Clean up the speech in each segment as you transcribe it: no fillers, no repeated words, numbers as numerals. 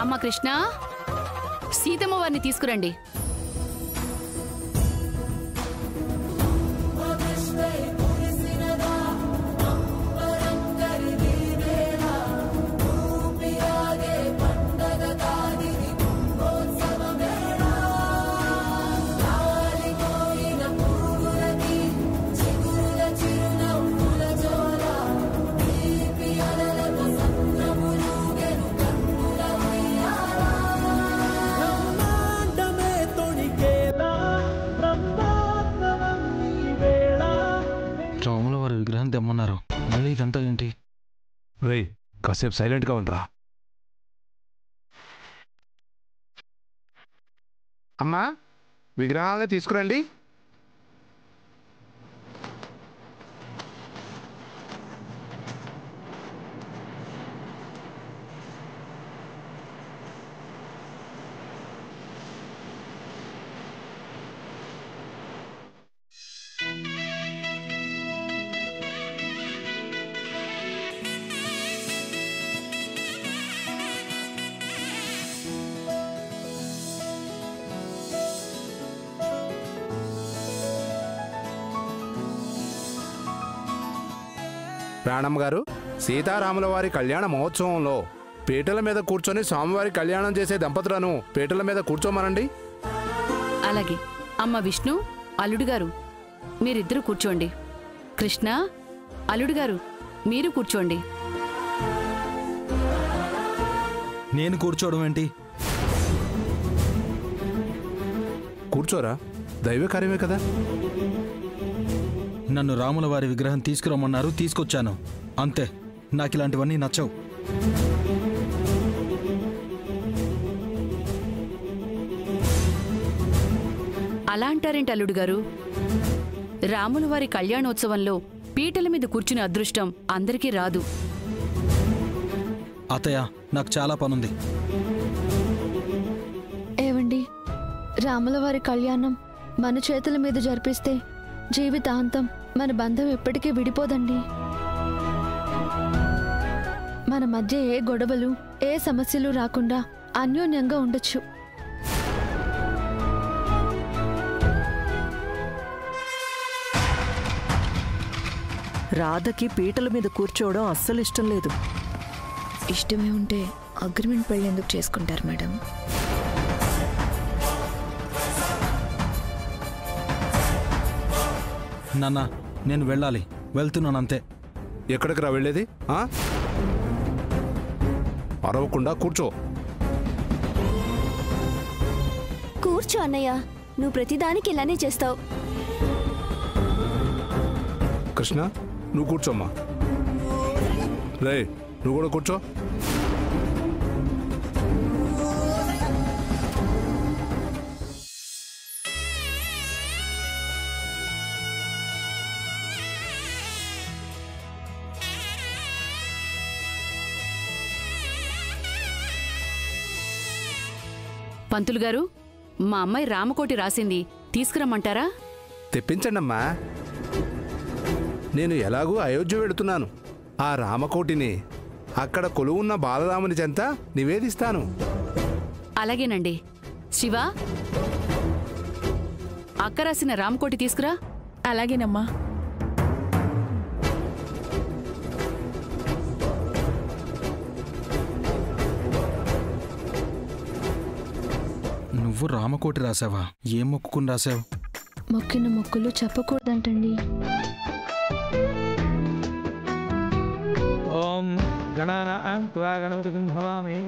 అమ్మ కృష్ణ, సీతమ్మ వారిని తీసుకురండి. విగ్రహం తెమ్మన్నారు, మళ్ళీ ఇదంతా ఏంటి? రే, కాసేపు సైలెంట్గా ఉండరా. అమ్మా, విగ్రహాలనే తీసుకురండి. ప్రాణమ్మ గారు, సీతారాముల వారి కళ్యాణ మహోత్సవంలో పీటల మీద కూర్చొని స్వామివారి కళ్యాణం చేసే దంపతులను పీటల మీద కూర్చోమనండి. అలాగే. అమ్మ విష్ణు, అల్లుడు గారు మీరిద్దరూ కూర్చోండి. కృష్ణ, అల్లుడు గారు మీరు కూర్చోండి. నేను కూర్చోవడం ఏంటి? కూర్చోరా, దైవ కార్యమే కదా. నన్ను రాముల వారి విగ్రహం తీసుకురమ్మన్నారు, తీసుకొచ్చాను అంతే. నాకు ఇలాంటివన్నీ నచ్చవు. అలా అంటారేంటి అల్లుడు గారు? రాముల వారి కళ్యాణోత్సవంలో పీటల మీద కూర్చునే అదృష్టం అందరికీ రాదు. అత్తయ్య, నాకు చాలా పనుంది. ఏవండి, రాముల వారి కళ్యాణం మన చేతుల మీద జరిపిస్తే జీవితాంతం మన బంధం ఎప్పటికీ విడిపోదండి. మన మధ్య ఏ గొడవలు, ఏ సమస్యలు రాకుండా అన్యోన్యంగా ఉండొచ్చు. రాధకి పీటల మీద కూర్చోవడం అస్సలు ఇష్టం లేదు. ఇష్టమే ఉంటే అగ్రిమెంట్ పెళ్లి ఎందుకు చేసుకుంటారు మేడం? నాన్న, నేను వెళ్ళాలి, వెళ్తున్నానంతే. ఎక్కడికి రా వెళ్ళేది? అరవకుండా కూర్చో. కూర్చో అన్నయ్య, నువ్వు ప్రతిదానికి ఇలానే చేస్తావు. కృష్ణ, నువ్వు కూర్చోమ్మా. రే, నువ్వు కూడా కూర్చో. పంతులు గారు, మా అమ్మాయి రామకోటి రాసింది, తీసుకురమ్మంటారా? తెప్పించండమ్మా. నేను ఎలాగూ అయోధ్య వెళుతున్నాను. ఆ రామకోటిని అక్కడ కొలువున్న బాలరాముని చెంత నివేదిస్తాను. అలాగేనండి. శివ, అక్క రాసిన రామకోటి తీసుకురా. అలాగేనమ్మా. నువ్వు రామకోటి రాసావా? ఏం మొక్కుకుని రాసావు? మొక్కిన మొక్కులు చెప్పకూడదంటండి. ఓం గణానాం త్వా గణపతిం భవామి.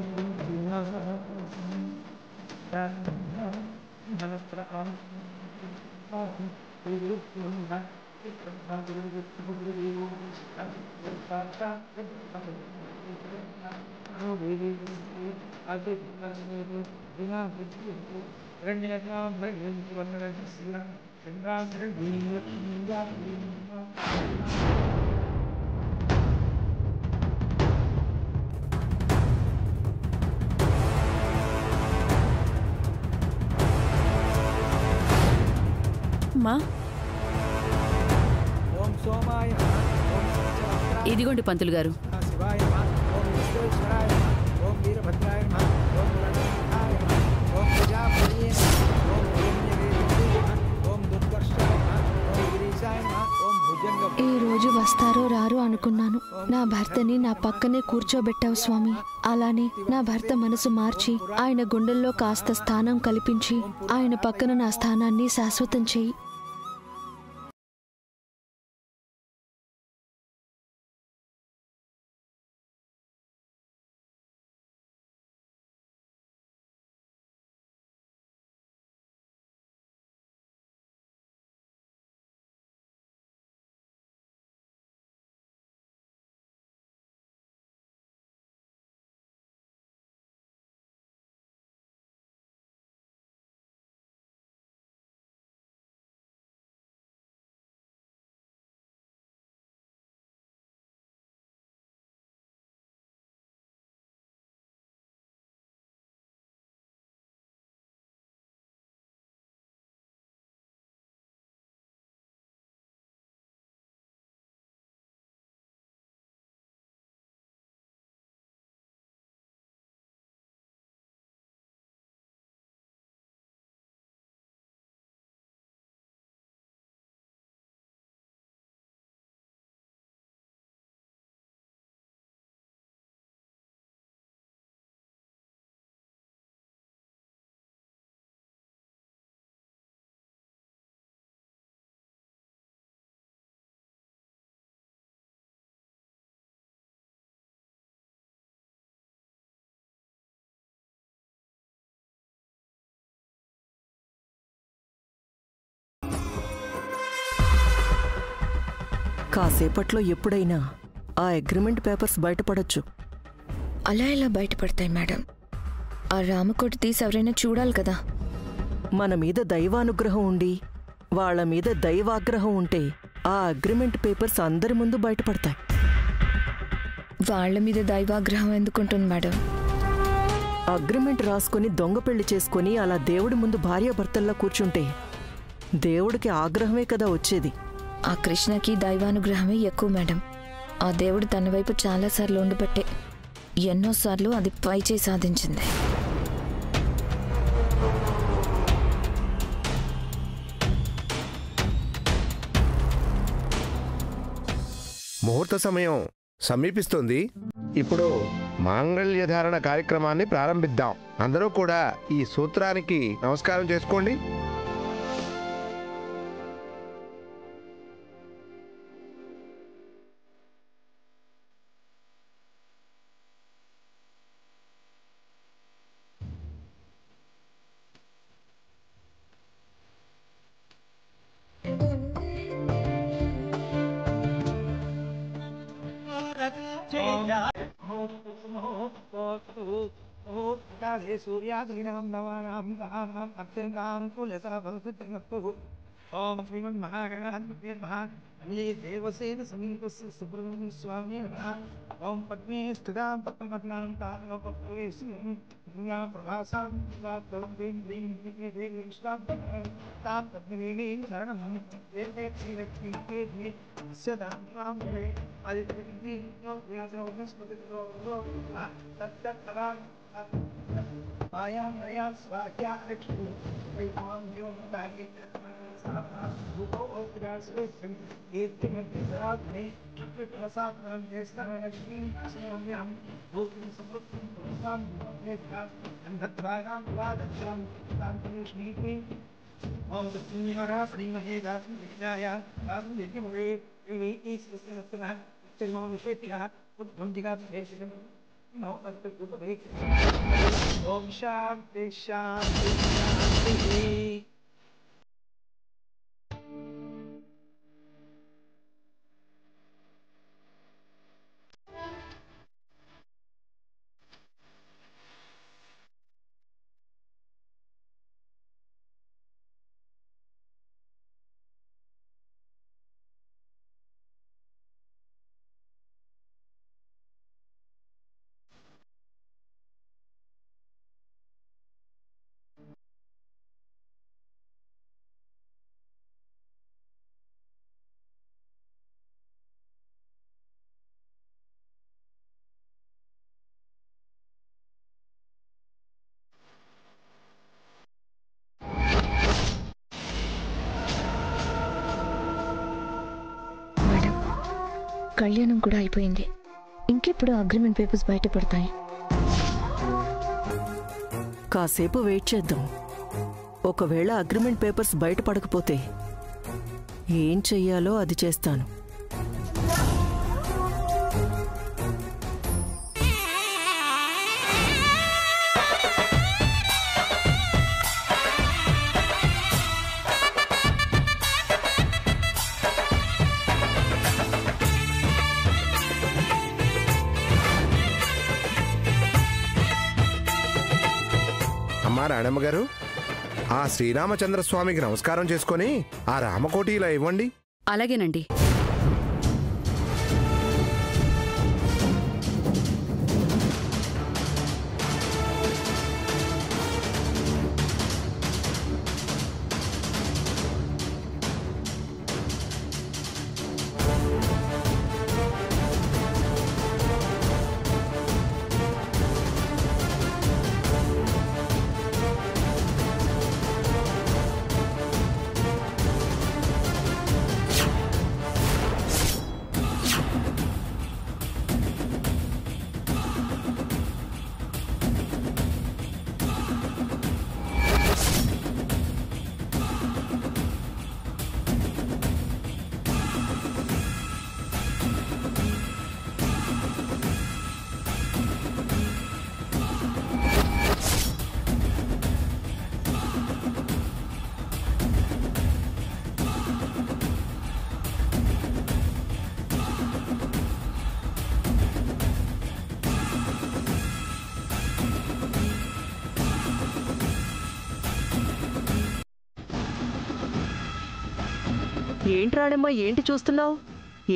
ఇదిగోండి పంతులు గారు. శివాయ ఓం విశ్వేశ్వరాయ ఓం వీరభద్రాయ ఓం వస్తారో రారో అనుకున్నాను. నా భర్తని నా పక్కనే కూర్చోబెట్టావు స్వామి. అలానే నా భర్త మనసు మార్చి ఆయన గుండెల్లో కాస్త స్థానం కల్పించి ఆయన పక్కన నా స్థానాన్ని శాశ్వతం చెయ్యి. కాసేపట్లో ఎప్పుడైనా ఆ అగ్రిమెంట్ పేపర్స్ బయటపడొచ్చు. అలా ఎలా బయటపడతాయి మేడం? ఆ రామకోటి తీసి ఎవరైనా చూడాలి కదా. మన మీద దైవానుగ్రహం ఉండి వాళ్ళ మీద దైవాగ్రహం ఉంటే ఆ అగ్రిమెంట్ పేపర్స్ అందరి ముందు బయటపడతాయి. వాళ్ళ మీద దైవాగ్రహం ఎందుకుంటుంది మేడం? అగ్రిమెంట్ రాసుకొని దొంగ పెళ్లి చేసుకొని అలా దేవుడి ముందు భార్యాభర్తల్లా కూర్చుంటే దేవుడికి ఆగ్రహమే కదా వచ్చేది. ఆ కృష్ణకి దైవానుగ్రహమే ఎక్కువ మేడం. ఆ దేవుడు తన వైపు చాలాసార్లు ఉండిపట్టే ఎన్నోసార్లు అది పైచేయి సాధించింది. ముహూర్త సమయం సమీపిస్తుంది. ఇప్పుడు మాంగళ్య ధారణ కార్యక్రమాన్ని ప్రారంభిద్దాం. అందరూ కూడా ఈ సూత్రానికి నమస్కారం చేసుకోండి. सूर्यादीनां नवानां ग्रहाणाम् अत्यन्तानुकूलता भवतु। ओम श्रीमन्महागणाधिपतये नमः। ये देवसेन समीपस्य सुब्रह्मण्य स्वामी नमः। ओम पद्मे स्थितां पद्मपद्मां तां प्रभासां देवी विष्टां तां पद्मिनीं शरणं देवे श्रीलक्ष्मी सदां वे आदित्यं व्यासो वनस्पतिरो तत्तत्तरां आयां नया स्वाख्या लक्ष्मी वैमां यो दागे भूपो ओक्रास्वं एतिमद्राग्ने प्रसादं देस्तमलक्ष्मी स्मर्म्यां भूतिं समृद्धं पुरुषां वेद्धा अन्धत्राणां वादक्षं तान्त्रिष्णीति ओम तस्मिन्नारा श्रीमहे दासं विद्याया दासं विद्यमुरे ईश्वरस्यः चर्मो विपेत्या उद्भंतिका देशं नौ तत्त्वुपदे ओम शांति शांति शांति। కళ్యాణం కూడా అయిపోయింది. ఇంకెప్పుడు అగ్రిమెంట్ పేపర్స్ బయటపడతాయి? కాసేపు వెయిట్ చేద్దాం. ఒకవేళ అగ్రిమెంట్ పేపర్స్ బయటపడకపోతే ఏం చెయ్యాలో అది చేస్తాను. అమ్మా రాణమ్మ గారు, ఆ శ్రీరామచంద్రస్వామికి నమస్కారం చేసుకొని ఆ రామకోటి ఇలా ఇవ్వండి. అలాగేనండి. ఏంట్రాడమ్మా, ఏంటి చూస్తున్నావు?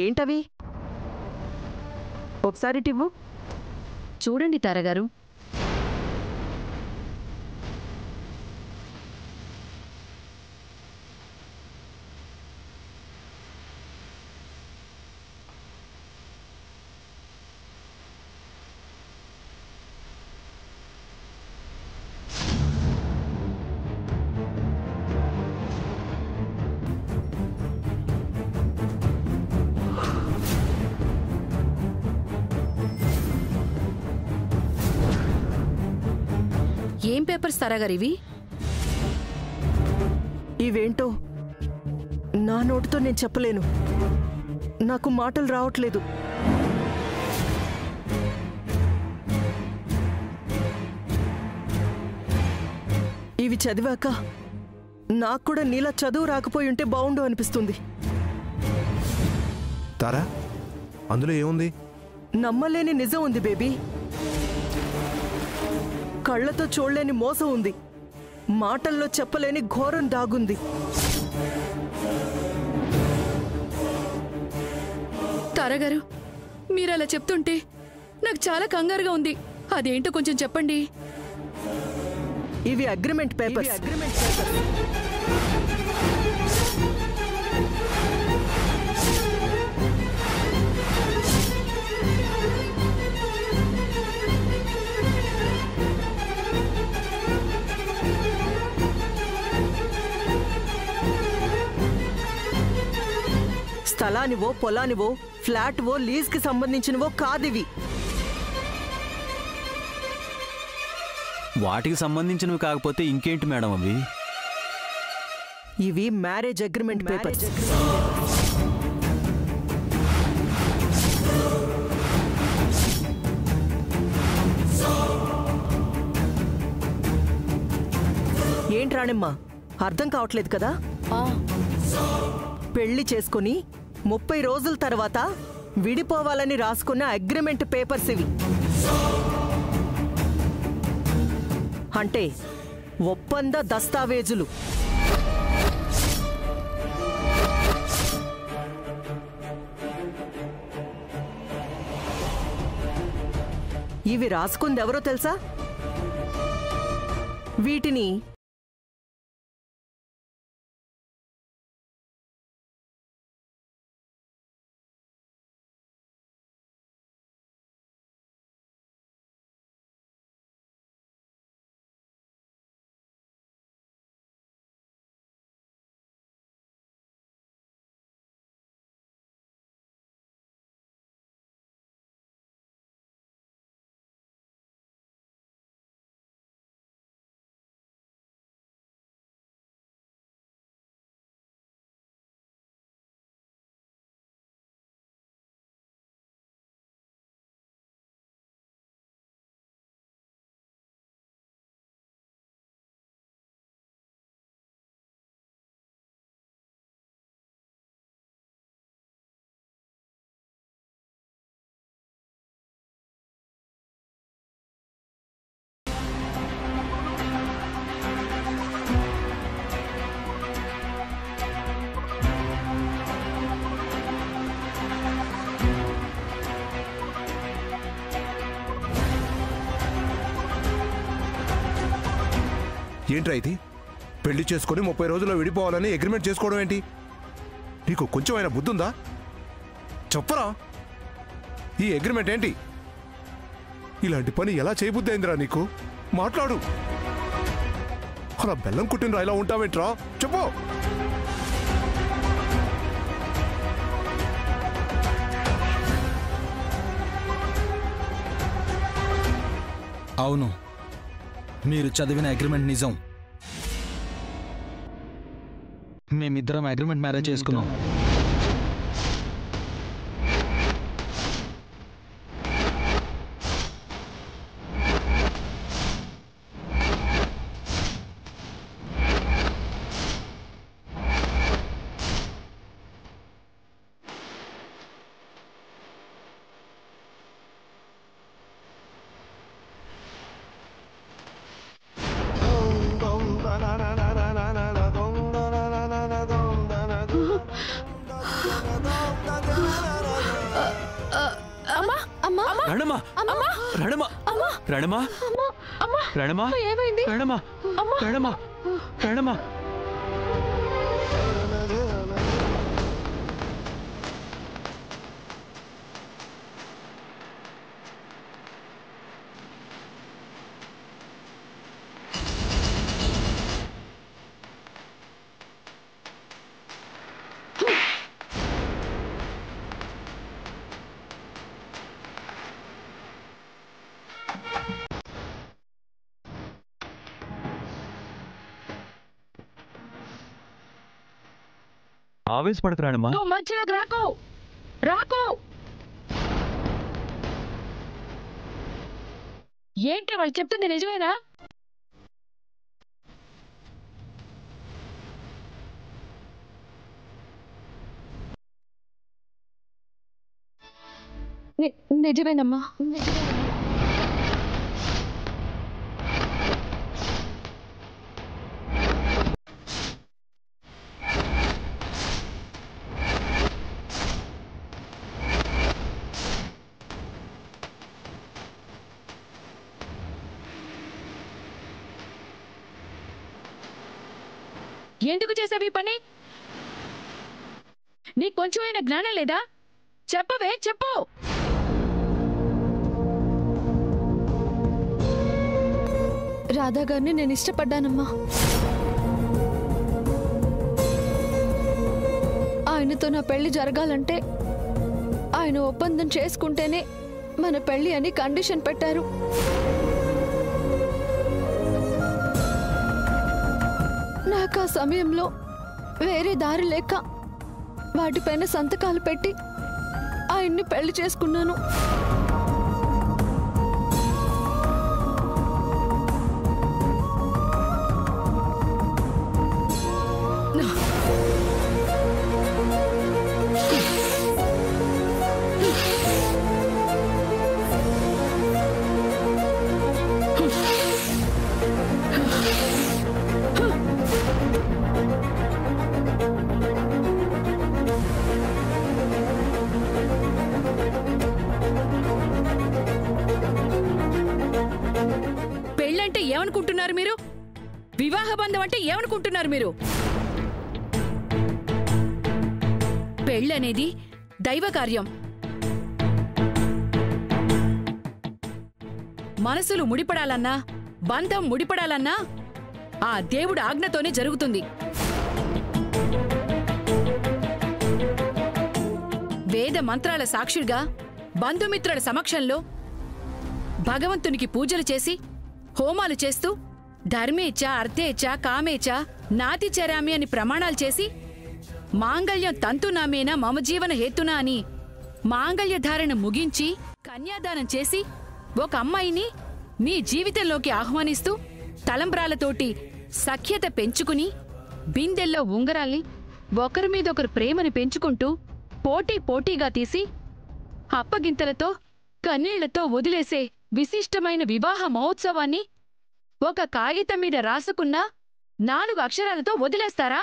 ఏంటవి? ఒకసారి టివ్వు. చూడండి తారగారు. ఏం పేపర్స్ తారాగారు ఇవి? ఇవేంటో నా నోటితో నేను చెప్పలేను. నాకు మాటలు రావట్లేదు. ఇవి చదివాక నాకు కూడా నీలా చదువు రాకపోయి ఉంటే బాగుండు అనిపిస్తుంది. తారా, అందులో ఏముంది? నమ్మలేని నిజం ఉంది బేబీ. కళ్ళతో చూడలేని మోసం ఉంది. మాటల్లో చెప్పలేని ఘోరం దాగుంది. తారాగారు, మీరలా చెప్తుంటే నాకు చాలా కంగారుగా ఉంది. అదేంటో కొంచెం చెప్పండి. ఇవి అగ్రిమెంట్ పేపర్స్. స్థలానివో, పొలానివో, ఫ్లాట్వో, లీజ్కి సంబంధించినవో కాదివి. వాటికి సంబంధించినవి కాకపోతే ఇంకేంటి మేడం అవి? ఇవి మ్యారేజ్ అగ్రిమెంట్ పేపర్స్. ఏంటి రాణమ్మ, అర్థం కావట్లేదు కదా? పెళ్లి చేసుకుని 30 రోజుల తర్వాత విడిపోవాలని రాసుకున్న అగ్రిమెంట్ పేపర్స్ ఇవి. అంటే ఒప్పంద దస్తావేజులు. ఇవి రాసుకుంది ఎవరో తెలుసా? వీటిని ఏంట్రా ఇది? పెళ్లి చేసుకుని 30 రోజుల్లో విడిపోవాలని అగ్రిమెంట్ చేసుకోవడం ఏంటి? నీకు కొంచెం అయినా బుద్ధి ఉందా? చెప్పరా, ఈ అగ్రిమెంట్ ఏంటి? ఇలాంటి పని ఎలా చేయబుద్ధి అయిందిరా నీకు? మాట్లాడు. అలా బెల్లం కుట్టినరా ఇలా ఉంటావేంట్రా? చెప్పు. అవును, మీరు చదివిన అగ్రిమెంట్ నిజం. మేమిద్దరం అగ్రిమెంట్ మ్యారేజ్ చేసుకున్నాం. రణమా రణమా రణమా రణమా ఏమైంది? రణమా రణమా రణమా ఆవేశపడకు రణమా. నువ్వు మధ్యలోకి రాకు రాకు. ఏంటి వాళ్ళు చెప్తుంది నిజమేనా? నిజమేనమ్మా. ఎందుకు చేసావు ఈ పని? నీకు కొంచెమైనా జ్ఞానం లేదా? చెప్పవే, చెప్పు. రాధా గారిని నేను ఇష్టపడ్డానమ్మా. ఆయనతో నా పెళ్లి జరగాలంటే ఆయన ఒప్పందం చేసుకుంటేనే మన పెళ్లి అని కండిషన్ పెట్టారు. నాకు ఆ సమయంలో వేరే దారి లేక వాటిపైన సంతకాలు పెట్టి ఆయన్ని పెళ్లి చేసుకున్నాను. పెళ్ళంటే ఏమనుకుంటున్నారు మీరు? వివాహ బంధం అంటే ఏమనుకుంటున్నారు మీరు? పెళ్ళనేది దైవ కార్యం. మనసులు ముడిపడాలన్నా, బంధం ముడిపడాలన్నా ఆ దేవుడు ఆజ్ఞతోనే జరుగుతుంది. వేద మంత్రాల సాక్షిగా బంధుమిత్రుల సమక్షంలో భగవంతునికి పూజలు చేసి హోమాలు చేస్తూ ధర్మేచ అర్థేచ కామేచ నాతి చరామి అని ప్రమాణాలు చేసి మాంగళ్యం తంతునామేనా మమ జీవన హేతునా అని మాంగళ్యధారణ ముగించి కన్యాదానం చేసి ఒక అమ్మాయిని మీ జీవితంలోకి ఆహ్వానిస్తూ తలంబ్రాలతోటి సఖ్యత పెంచుకుని బిందెల్లో ఉంగరాల్ని ఒకరి మీదొకరు ప్రేమని పెంచుకుంటూ పోటీగా తీసి అప్పగింతలతో కన్నీళ్లతో వదిలేసే విశిష్టమైన వివాహ మహోత్సవాన్ని ఒక కాగితం మీద రాసుకున్న 4 అక్షరాలతో వదిలేస్తారా?